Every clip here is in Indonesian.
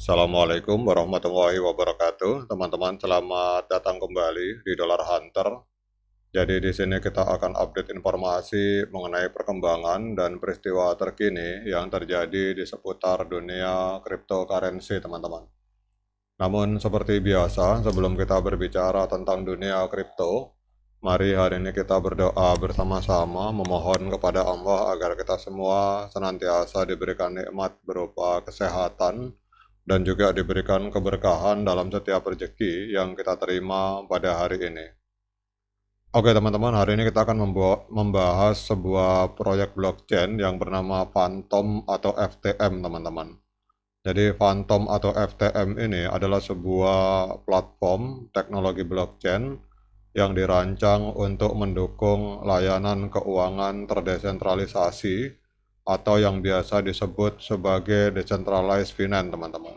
Assalamualaikum warahmatullahi wabarakatuh. Teman-teman, selamat datang kembali di Dollar Hunter. Jadi di sini kita akan update informasi mengenai perkembangan dan peristiwa terkini yang terjadi di seputar dunia cryptocurrency, teman-teman. Namun seperti biasa, sebelum kita berbicara tentang dunia kripto, mari hari ini kita berdoa bersama-sama memohon kepada Allah agar kita semua senantiasa diberikan nikmat berupa kesehatan dan juga diberikan keberkahan dalam setiap rezeki yang kita terima pada hari ini. Oke teman-teman, hari ini kita akan membahas sebuah proyek blockchain yang bernama Phantom atau FTM, teman-teman. Jadi Phantom atau FTM ini adalah sebuah platform teknologi blockchain yang dirancang untuk mendukung layanan keuangan terdesentralisasi atau yang biasa disebut sebagai decentralized finance, teman-teman.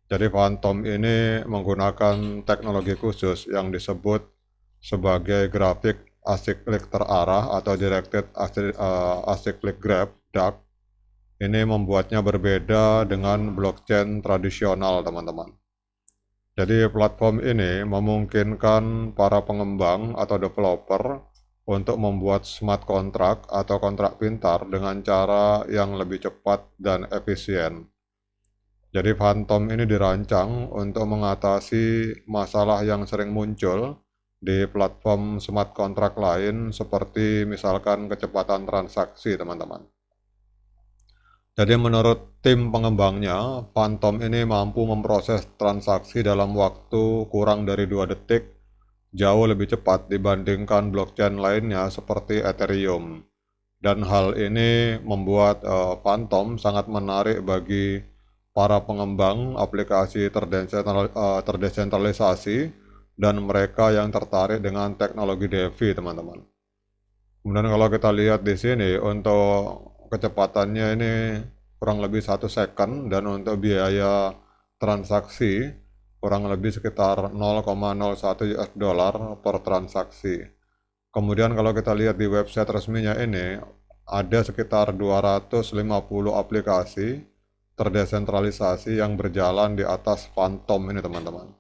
Jadi Phantom ini menggunakan teknologi khusus yang disebut sebagai grafik asiklik terarah atau directed acyclic graph (DAG). Ini membuatnya berbeda dengan blockchain tradisional, teman-teman. Jadi platform ini memungkinkan para pengembang atau developer untuk membuat smart contract atau kontrak pintar dengan cara yang lebih cepat dan efisien. Jadi Phantom ini dirancang untuk mengatasi masalah yang sering muncul di platform smart contract lain seperti misalkan kecepatan transaksi, teman-teman. Jadi menurut tim pengembangnya, Phantom ini mampu memproses transaksi dalam waktu kurang dari 2 detik, jauh lebih cepat dibandingkan blockchain lainnya seperti Ethereum. Dan hal ini membuat Phantom sangat menarik bagi para pengembang aplikasi terdesentralisasi dan mereka yang tertarik dengan teknologi DeFi, teman-teman. Kemudian kalau kita lihat di sini untuk kecepatannya ini kurang lebih 1 second dan untuk biaya transaksi kurang lebih sekitar 0,01 US dollar per transaksi. Kemudian kalau kita lihat di website resminya ini ada sekitar 250 aplikasi terdesentralisasi yang berjalan di atas Phantom ini, teman-teman.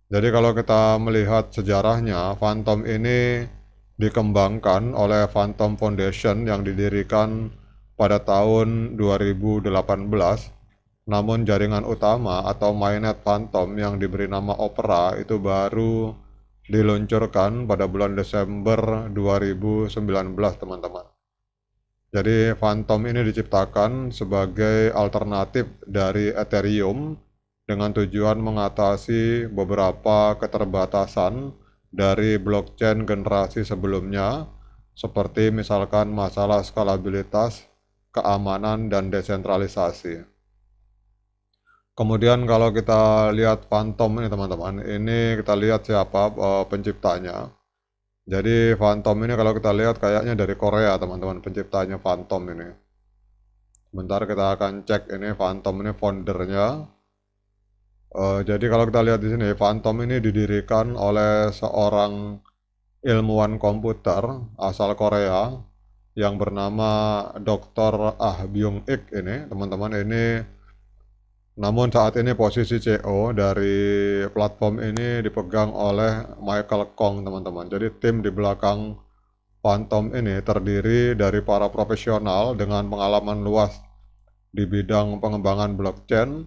Jadi kalau kita melihat sejarahnya, Phantom ini dikembangkan oleh Phantom Foundation yang didirikan pada tahun 2018. Namun jaringan utama atau mainnet Phantom yang diberi nama Opera itu baru diluncurkan pada bulan Desember 2019, teman-teman. Jadi Phantom ini diciptakan sebagai alternatif dari Ethereum dengan tujuan mengatasi beberapa keterbatasan dari blockchain generasi sebelumnya, seperti misalkan masalah skalabilitas, keamanan, dan desentralisasi. Kemudian kalau kita lihat Phantom ini, teman-teman, ini kita lihat siapa penciptanya. Jadi Phantom ini kalau kita lihat kayaknya dari Korea, teman-teman, penciptanya Phantom ini. Bentar kita akan cek ini Phantom ini foundernya. Jadi kalau kita lihat di sini, Phantom ini didirikan oleh seorang ilmuwan komputer asal Korea yang bernama Dr. Ah Byung-ik ini, teman-teman. Ini namun saat ini posisi CEO dari platform ini dipegang oleh Michael Kong, teman-teman. Jadi tim di belakang Phantom ini terdiri dari para profesional dengan pengalaman luas di bidang pengembangan blockchain.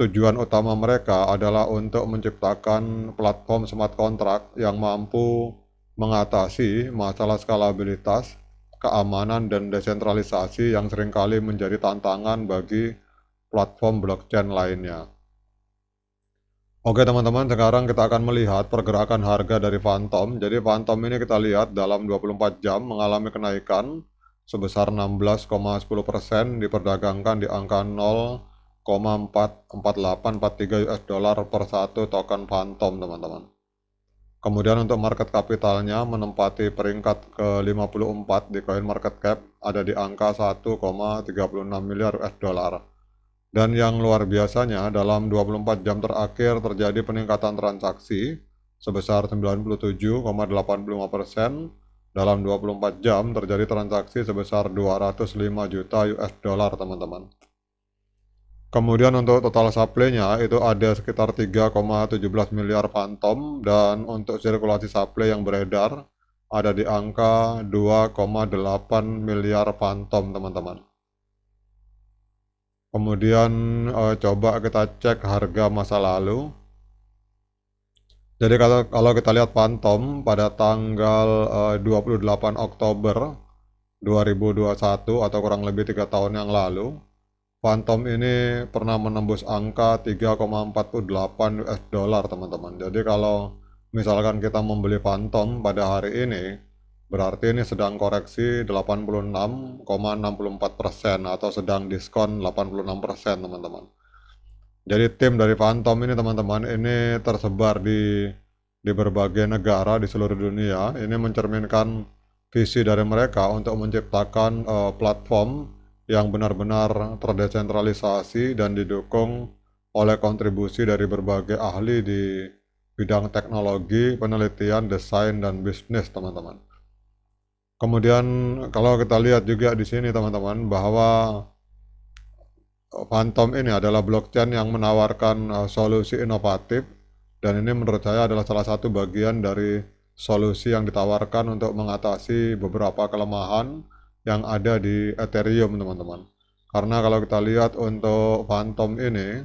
Tujuan utama mereka adalah untuk menciptakan platform smart contract yang mampu mengatasi masalah skalabilitas, keamanan, dan desentralisasi yang seringkali menjadi tantangan bagi platform blockchain lainnya. Oke teman-teman, sekarang kita akan melihat pergerakan harga dari Phantom. Jadi Phantom ini kita lihat dalam 24 jam mengalami kenaikan sebesar 16,10%, diperdagangkan di angka 0,44843 US dollar per satu token Phantom, teman-teman. Kemudian untuk market capitalnya menempati peringkat ke-54 di CoinMarketCap, ada di angka 1,36 miliar US dollar. Dan yang luar biasanya, dalam 24 jam terakhir terjadi peningkatan transaksi sebesar 97,85%. Dalam 24 jam terjadi transaksi sebesar 205 juta US dollar, teman-teman. Kemudian untuk total supply-nya itu ada sekitar 3,17 miliar Phantom dan untuk sirkulasi supply yang beredar ada di angka 2,8 miliar Phantom, teman-teman. Kemudian coba kita cek harga masa lalu. Jadi kalau kita lihat Phantom pada tanggal 28 Oktober 2021 atau kurang lebih 3 tahun yang lalu, Phantom ini pernah menembus angka 3,48 US dollar, teman-teman. Jadi kalau misalkan kita membeli Phantom pada hari ini, berarti ini sedang koreksi 86,64% atau sedang diskon 86%, teman-teman. Jadi tim dari Phantom ini, teman-teman, ini tersebar di berbagai negara di seluruh dunia. Ini mencerminkan visi dari mereka untuk menciptakan platform yang benar-benar terdesentralisasi dan didukung oleh kontribusi dari berbagai ahli di bidang teknologi, penelitian, desain, dan bisnis, teman-teman. Kemudian kalau kita lihat juga di sini, teman-teman, bahwa Phantom ini adalah blockchain yang menawarkan solusi inovatif, dan ini menurut saya adalah salah satu bagian dari solusi yang ditawarkan untuk mengatasi beberapa kelemahan yang ada di Ethereum, teman-teman. Karena kalau kita lihat untuk Phantom ini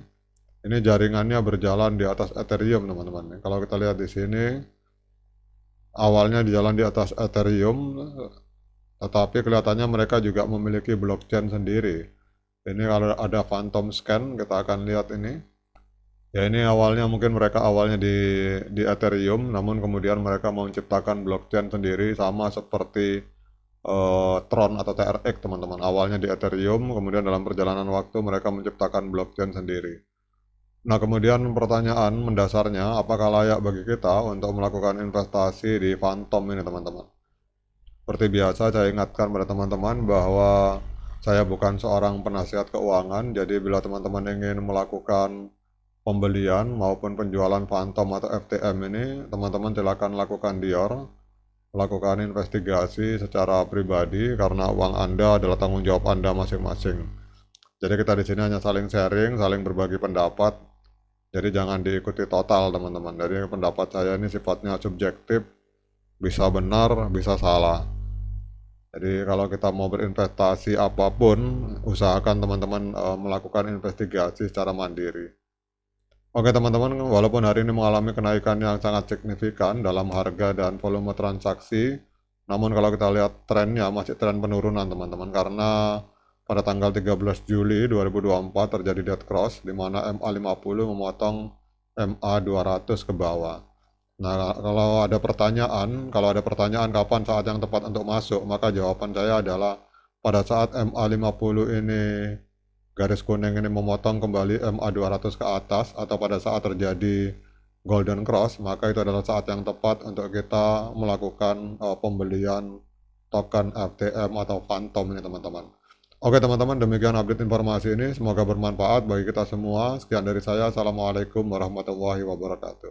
jaringannya berjalan di atas Ethereum, teman-teman. Kalau kita lihat di sini, awalnya di jalan di atas Ethereum, tetapi kelihatannya mereka juga memiliki blockchain sendiri. Ini kalau ada Phantom Scan, kita akan lihat ini. Ya, ini awalnya mungkin mereka awalnya di Ethereum, namun kemudian mereka mau menciptakan blockchain sendiri sama seperti Tron atau TRX, teman-teman. Awalnya di Ethereum, kemudian dalam perjalanan waktu mereka menciptakan blockchain sendiri. Nah, kemudian pertanyaan mendasarnya, apakah layak bagi kita untuk melakukan investasi di Phantom ini, teman-teman? Seperti biasa, saya ingatkan pada teman-teman bahwa saya bukan seorang penasihat keuangan, jadi bila teman-teman ingin melakukan pembelian maupun penjualan Phantom atau FTM ini, teman-teman silakan lakukan DIOR, lakukan investigasi secara pribadi karena uang Anda adalah tanggung jawab Anda masing-masing. Jadi kita di sini hanya saling sharing, saling berbagi pendapat. Jadi jangan diikuti total, teman-teman. Jadi pendapat saya ini sifatnya subjektif, bisa benar, bisa salah. Jadi kalau kita mau berinvestasi apapun, usahakan teman-teman melakukan investigasi secara mandiri. Oke, teman-teman, walaupun hari ini mengalami kenaikan yang sangat signifikan dalam harga dan volume transaksi, namun kalau kita lihat trennya masih tren penurunan, teman-teman, karena pada tanggal 13 Juli 2024 terjadi dead cross, di mana MA50 memotong MA200 ke bawah. Nah, kalau ada pertanyaan kapan saat yang tepat untuk masuk, maka jawaban saya adalah pada saat MA50 ini, garis kuning ini memotong kembali MA200 ke atas, atau pada saat terjadi golden cross, maka itu adalah saat yang tepat untuk kita melakukan pembelian token FTM atau Phantom ini, teman-teman. Oke, teman-teman, demikian update informasi ini. Semoga bermanfaat bagi kita semua. Sekian dari saya. Assalamualaikum warahmatullahi wabarakatuh.